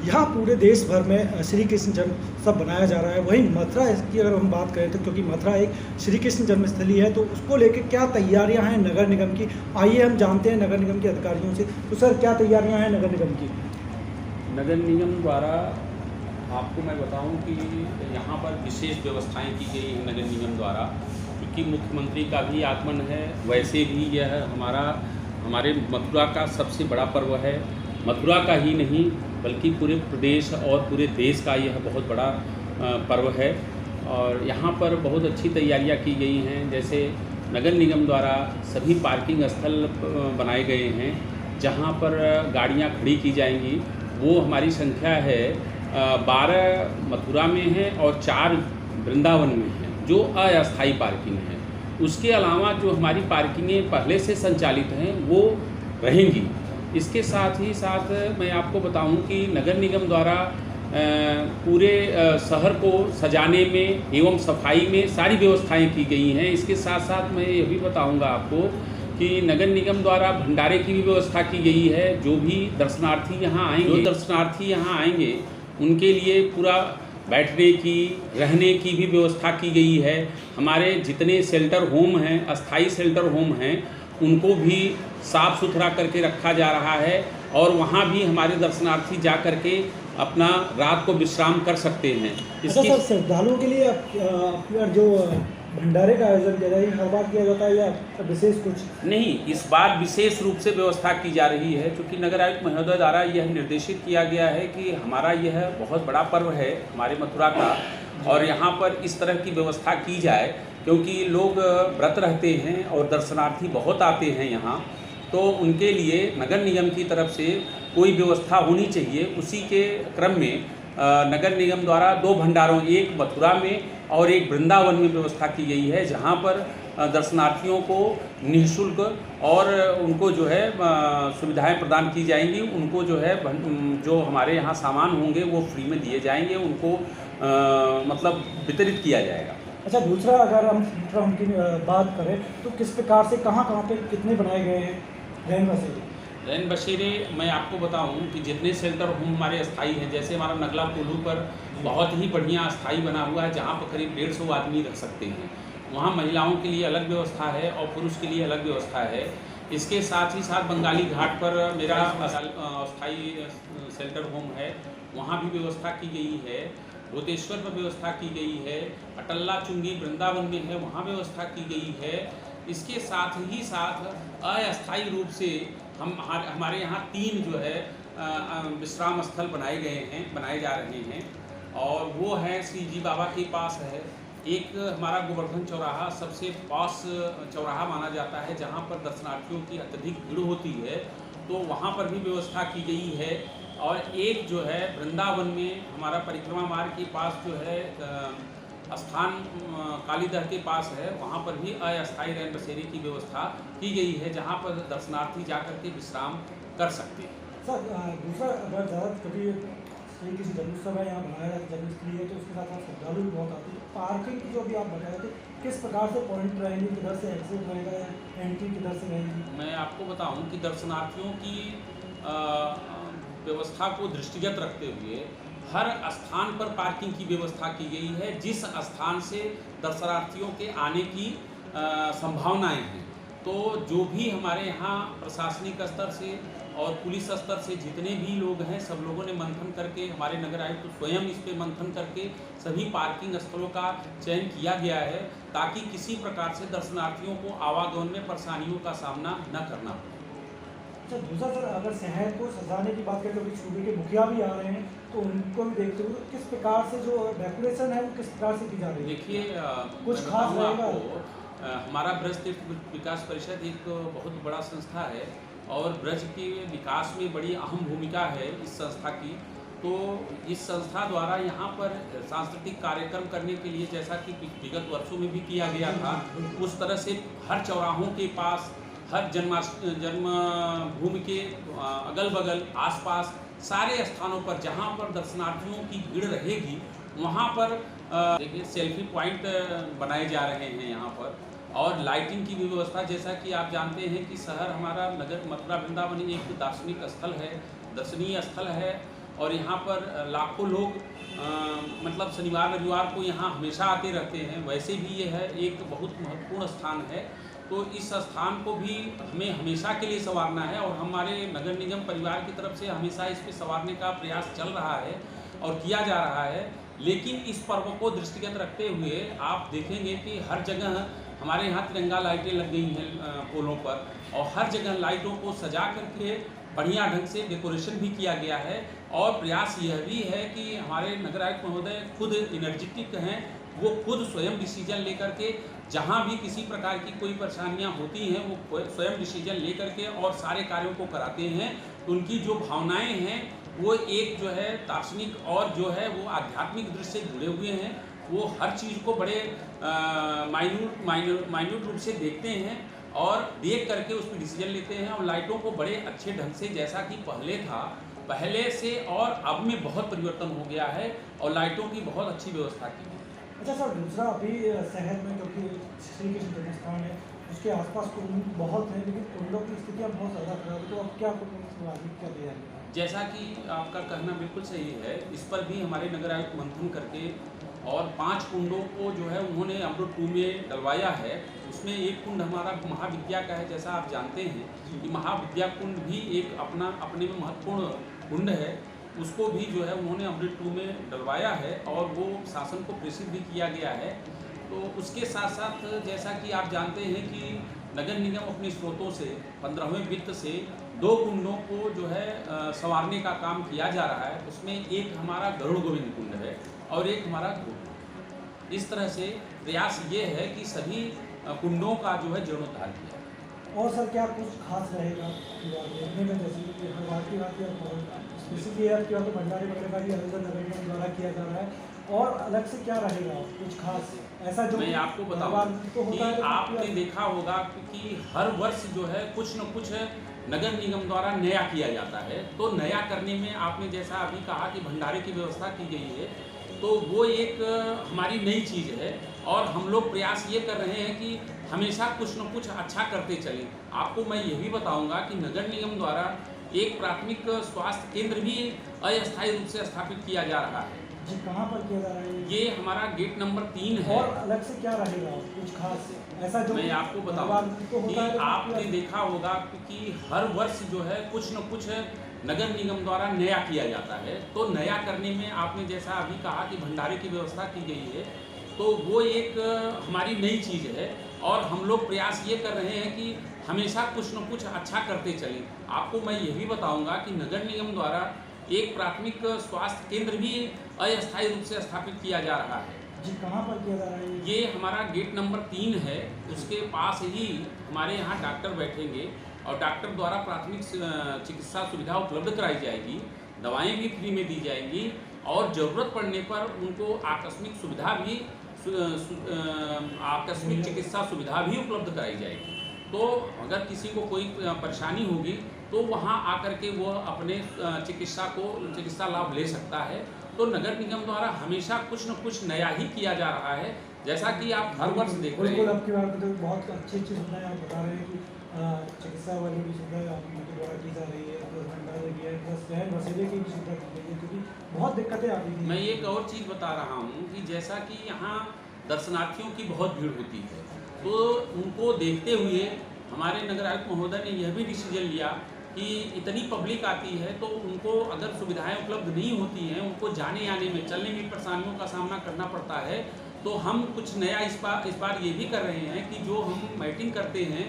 यहाँ पूरे देश भर में श्री कृष्ण जन्मोत्सव बनाया जा रहा है। वहीं मथुरा की अगर हम बात करें तो क्योंकि मथुरा एक श्री कृष्ण जन्मस्थली है, तो उसको लेकर क्या तैयारियां हैं नगर निगम की, आइए हम जानते हैं नगर निगम के अधिकारियों से। तो सर, क्या तैयारियां हैं नगर निगम की? नगर निगम द्वारा आपको मैं बताऊं कि यहाँ पर विशेष व्यवस्थाएं की गई हैं नगर निगम द्वारा, क्योंकि मुख्यमंत्री का भी आगमन है। वैसे भी यह हमारे मथुरा का सबसे बड़ा पर्व है। मथुरा का ही नहीं बल्कि पूरे प्रदेश और पूरे देश का यह बहुत बड़ा पर्व है। और यहाँ पर बहुत अच्छी तैयारियाँ की गई हैं। जैसे नगर निगम द्वारा सभी पार्किंग स्थल बनाए गए हैं जहाँ पर गाड़ियाँ खड़ी की जाएंगी। वो हमारी संख्या है 12 मथुरा में है और 4 वृंदावन में है जो अस्थायी पार्किंग है। उसके अलावा जो हमारी पार्किंगें पहले से संचालित हैं वो रहेंगी। इसके साथ ही साथ मैं आपको बताऊं कि नगर निगम द्वारा पूरे शहर को सजाने में एवं सफाई में सारी व्यवस्थाएं की गई हैं। इसके साथ साथ मैं ये भी बताऊंगा आपको कि नगर निगम द्वारा भंडारे की भी व्यवस्था की गई है। जो दर्शनार्थी यहाँ आएंगे उनके लिए पूरा बैठने की, रहने की भी व्यवस्था की गई है। हमारे जितने शेल्टर होम हैं, अस्थाई शेल्टर होम हैं, उनको भी साफ़ सुथरा करके रखा जा रहा है और वहाँ भी हमारे दर्शनार्थी जा करके अपना रात को विश्राम कर सकते हैं। इसकी सर, श्रद्धालुओं के लिए जो भंडारे का आयोजन किया जाए हर बार किया जाता है या विशेष कुछ? नहीं, इस बार विशेष रूप से व्यवस्था की जा रही है, क्योंकि नगर आयुक्त महोदय द्वारा यह निर्देशित किया गया है कि हमारा यह बहुत बड़ा पर्व है हमारे मथुरा का, और यहाँ पर इस तरह की व्यवस्था की जाए, क्योंकि लोग व्रत रहते हैं और दर्शनार्थी बहुत आते हैं यहाँ, तो उनके लिए नगर निगम की तरफ से कोई व्यवस्था होनी चाहिए। उसी के क्रम में नगर निगम द्वारा 2 भंडारों, एक मथुरा में और एक वृंदावन में व्यवस्था की गई है, जहाँ पर दर्शनार्थियों को निःशुल्क और उनको जो है सुविधाएं प्रदान की जाएंगी। उनको जो है जो हमारे यहाँ सामान होंगे वो फ्री में दिए जाएंगे, उनको मतलब वितरित किया जाएगा। अच्छा, दूसरा अगर हम उनकी बात करें तो किस प्रकार से कहाँ पे कितने बनाए गए हैं रैन बसेरे? मैं आपको बताऊं कि जितने शेल्टर होम हमारे अस्थाई हैं, जैसे हमारा नगला कोल्हू पर बहुत ही बढ़िया अस्थाई बना हुआ है जहां पर करीब 150 आदमी रह सकते हैं। वहां महिलाओं के लिए अलग व्यवस्था है और पुरुष के लिए अलग व्यवस्था है। इसके साथ ही साथ बंगाली घाट पर मेरा अस्थाई शेल्टर होम है, वहाँ भी व्यवस्था की गई है। भूतेश्वर पर व्यवस्था की गई है। अटल्ला चुंगी वृंदावन में है, वहाँ व्यवस्था की गई है। इसके साथ ही साथ अस्थायी रूप से हमारे यहाँ 3 जो है विश्राम स्थल बनाए जा रहे हैं, और वो है श्री जी बाबा के पास है। एक हमारा गोवर्धन चौराहा सबसे पास चौराहा माना जाता है, जहाँ पर दर्शनार्थियों की अत्यधिक भीड़ होती है, तो वहाँ पर भी व्यवस्था की गई है। और एक जो है वृंदावन में हमारा परिक्रमा मार्ग के पास जो है स्थान कालीदह के पास है, वहाँ पर भी अस्थायी रैन बसेरे की व्यवस्था की गई है, जहाँ पर दर्शनार्थी जाकर के विश्राम कर सकते हैं। सर, दूसरा अगर ज़्यादा कभी श्री कृष्ण जन्मोत्सव है यहाँ बनाया जन्मस्थली है, तो उसके साथ साथ श्रद्धालु भी बहुत आते हैं। पार्किंग की जो अभी आप बताए थे, किस प्रकार से पॉइंट रहेंगे, किधर से एग्जिट रहेगा, एंट्री किधर से रहेगी? मैं आपको बताऊँ कि दर्शनार्थियों की व्यवस्था को दृष्टिगत रखते हुए हर स्थान पर पार्किंग की व्यवस्था की गई है, जिस स्थान से दर्शनार्थियों के आने की संभावनाएं हैं। तो जो भी हमारे यहाँ प्रशासनिक स्तर से और पुलिस स्तर से जितने भी लोग हैं, सब लोगों ने मंथन करके, हमारे नगर आयुक्त तो स्वयं इस पे मंथन करके सभी पार्किंग स्थलों का चयन किया गया है, ताकि किसी प्रकार से दर्शनार्थियों को आवागमन में परेशानियों का सामना न करना पड़े। अच्छा, दूसरा सर, अगर शहर को सजाने की बात करें तो सूबे के मुखिया भी आ रहे हैं, तो उनको भी देखते हुए किस प्रकार से जो डेकोरेशन है वो किस प्रकार से की जा रही है? देखिए, कुछ खास रहेगा? हमारा ब्रज तीर्थ विकास परिषद एक बहुत बड़ा संस्था है और ब्रज के विकास में बड़ी अहम भूमिका है इस संस्था की। तो इस संस्था द्वारा यहाँ पर सांस्कृतिक कार्यक्रम करने के लिए, जैसा कि विगत वर्षों में भी किया गया था, उस तरह से हर चौराहों के पास, हर जन्मभूमि के अगल बगल आसपास सारे स्थानों पर जहाँ पर दर्शनार्थियों की भीड़ रहेगी, वहाँ पर देखिए सेल्फी पॉइंट बनाए जा रहे हैं यहाँ पर, और लाइटिंग की भी व्यवस्था। जैसा कि आप जानते हैं कि शहर हमारा नगर मथुरा वृंदावन एक दार्शनिक स्थल है, दर्शनीय स्थल है, और यहाँ पर लाखों लोग मतलब शनिवार रविवार को यहाँ हमेशा आते रहते हैं। वैसे भी ये है एक बहुत महत्वपूर्ण स्थान है, तो इस स्थान को भी हमें हमेशा के लिए संवारना है और हमारे नगर निगम परिवार की तरफ से हमेशा इस पे संवारने का प्रयास चल रहा है और किया जा रहा है। लेकिन इस पर्व को दृष्टिगत रखते हुए आप देखेंगे कि हर जगह हमारे यहाँ तिरंगा लाइटें लग गई हैं पोलों पर, और हर जगह लाइटों को सजा करके बढ़िया ढंग से डेकोरेशन भी किया गया है। और प्रयास यह भी है कि हमारे नगर आयुक्त महोदय खुद एनर्जेटिक हैं, वो खुद स्वयं डिसीजन लेकर के जहाँ भी किसी प्रकार की कोई परेशानियाँ होती हैं वो स्वयं डिसीजन लेकर के और सारे कार्यों को कराते हैं। तो उनकी जो भावनाएं हैं वो एक जो है दार्शनिक और जो है वो आध्यात्मिक दृष्टि से जुड़े हुए हैं। वो हर चीज़ को बड़े माइन्यूट रूप से देखते हैं और देख करके उस पर डिसीजन लेते हैं, और लाइटों को बड़े अच्छे ढंग से, जैसा कि पहले था, पहले से और अब में बहुत परिवर्तन हो गया है और लाइटों की बहुत अच्छी व्यवस्था की है। अच्छा सर, दूसरा अभी शहर में क्योंकि श्री कृष्ण जन्मस्थान है उसके आसपास कुंड बहुत हैं, लेकिन कुंडों की स्थितियाँ बहुत ज़्यादा खराब है, तो अब क्या क्या तैयारी है? जैसा कि आपका कहना बिल्कुल सही है, इस पर भी हमारे नगर आयुक्त मंथन करके और 5 कुंडों को जो है उन्होंने अमृत 2 में डलवाया है। उसमें एक कुंड हमारा महाविद्या का है, जैसा आप जानते हैं कि महाविद्या कुंड भी एक अपने में महत्वपूर्ण कुंड है, उसको भी जो है उन्होंने अमृत 2 में डलवाया है और वो शासन को प्रेषित भी किया गया है। तो उसके साथ साथ जैसा कि आप जानते हैं कि नगर निगम अपने स्रोतों से 15वें वित्त से 2 कुंडों को जो है संवारने का काम किया जा रहा है। उसमें एक हमारा गरुड़ गोविंद कुंड है और एक हमारा ध्रुव। इस तरह से प्रयास ये है कि सभी कुंडों का जो है जीर्णोद्धार किया। और सर क्या कुछ खास रहेगा देखने में, जैसे कि हर बार की बात स्पेसिफिकली आपकी बात भंडारी वगैरह का भी आयोजन नगर निगम द्वारा किया जा रहा है, और अलग से क्या रहेगा कुछ खास ऐसा जो मैं आपको बताऊं कि आपने देखा होगा कि हर वर्ष जो है कुछ न कुछ नगर निगम द्वारा नया किया जाता है। तो नया करने में आपने जैसा अभी कहा कि भंडारे की व्यवस्था की गई है, तो वो एक हमारी नई चीज़ है और हम लोग प्रयास ये कर रहे हैं कि हमेशा कुछ न कुछ अच्छा करते चलें। आपको मैं ये भी बताऊंगा कि नगर निगम द्वारा एक प्राथमिक स्वास्थ्य केंद्र भी अस्थायी रूप से स्थापित किया जा रहा है। जी, कहाँ पर किया जा रहा है? ये हमारा गेट नंबर 3 है। और अलग से क्या रहेगा कुछ खास ऐसा जो मैं आपको बताऊं कि आपने देखा होगा कि हर वर्ष जो है कुछ न कुछ नगर निगम द्वारा नया किया जाता है। तो नया करने में आपने जैसा अभी कहा कि भंडारे की व्यवस्था की गई है, तो वो एक हमारी नई चीज़ है और हम लोग प्रयास ये कर रहे हैं कि हमेशा कुछ न कुछ अच्छा करते चलें। आपको मैं ये भी बताऊंगा कि नगर निगम द्वारा एक प्राथमिक स्वास्थ्य केंद्र भी अस्थायी रूप से स्थापित किया जा रहा है। जी, कहाँ पर किया जा रहा है? ये हमारा गेट नंबर 3 है, उसके पास ही हमारे यहाँ डॉक्टर बैठेंगे और डॉक्टर द्वारा प्राथमिक चिकित्सा सुविधा उपलब्ध कराई जाएगी, दवाएं भी फ्री में दी जाएंगी और ज़रूरत पड़ने पर उनको आकस्मिक सुविधा भी आकस्मिक चिकित्सा सुविधा भी उपलब्ध कराई जाएगी। तो अगर किसी को कोई परेशानी होगी तो वहाँ आकर के वो अपने चिकित्सा लाभ ले सकता है। तो नगर निगम द्वारा हमेशा कुछ न कुछ नया ही किया जा रहा है, जैसा कि आप हर वर्ष देख रहे हैं। बिल्कुल, आपकी बात तो बहुत अच्छी सुविधाएं आप बता रहे हैं कि चिकित्सा वाली भी सुविधाएं आपके द्वारा की जा रही है, प्लस भंडारे की है, प्लस रहन बसेरे की भी सुविधा की गई है, क्योंकि बहुत दिक्कतें आ रही थी। मैं एक और चीज़ बता रहा हूँ कि जैसा कि यहाँ दर्शनार्थियों की बहुत भीड़ होती है, तो उनको देखते हुए हमारे नगर आयुक्त महोदय ने यह भी डिसीजन लिया कि इतनी पब्लिक आती है तो उनको अगर सुविधाएं उपलब्ध नहीं होती हैं, उनको जाने आने में चलने में परेशानियों का सामना करना पड़ता है। तो हम कुछ नया इस बार ये भी कर रहे हैं कि जो हम मैटिंग करते हैं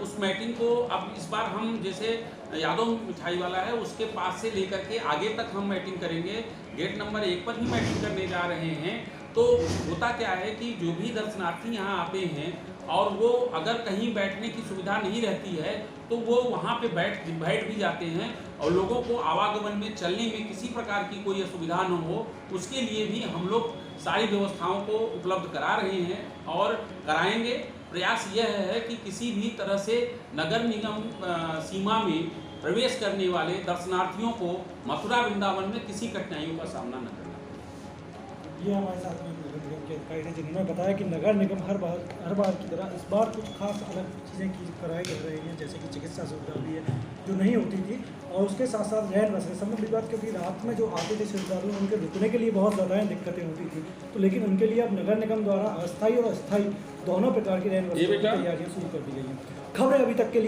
उस मैटिंग को अब इस बार हम जैसे यादव मिठाई वाला है उसके पास से लेकर के आगे तक हम मैटिंग करेंगे। गेट नंबर 1 पर ही मैटिंग करने जा रहे हैं। तो होता क्या है कि जो भी दर्शनार्थी यहाँ आते हैं और वो अगर कहीं बैठने की सुविधा नहीं रहती है तो वो वहाँ पे बैठ भी जाते हैं और लोगों को आवागमन में चलने में किसी प्रकार की कोई असुविधा न हो, उसके लिए भी हम लोग सारी व्यवस्थाओं को उपलब्ध करा रहे हैं और कराएंगे। प्रयास यह है कि किसी भी तरह से नगर निगम सीमा में प्रवेश करने वाले दर्शनार्थियों को मथुरा वृंदावन में किसी कठिनाइयों का सामना न करना। ये हमारे साथ में नगर निगम के अधिकारी थे जिन्होंने बताया कि नगर निगम हर बार की तरह इस बार कुछ खास अलग चीज़ें कराई जा रही हैं, जैसे कि चिकित्सा सुविधा भी है जो नहीं होती थी, और उसके साथ साथ रहन बसें सब में विवाद, क्योंकि रात में जो आते थे श्रद्धालु उनके रुकने के लिए बहुत ज़्यादा दिक्कतें होती थी। तो लेकिन उनके लिए अब नगर निगम द्वारा अस्थायी और अस्थायी दोनों प्रकार की रहन बसें की तैयारियाँ शुरू कर दी गई हैं। खबर है अभी तक के लिए।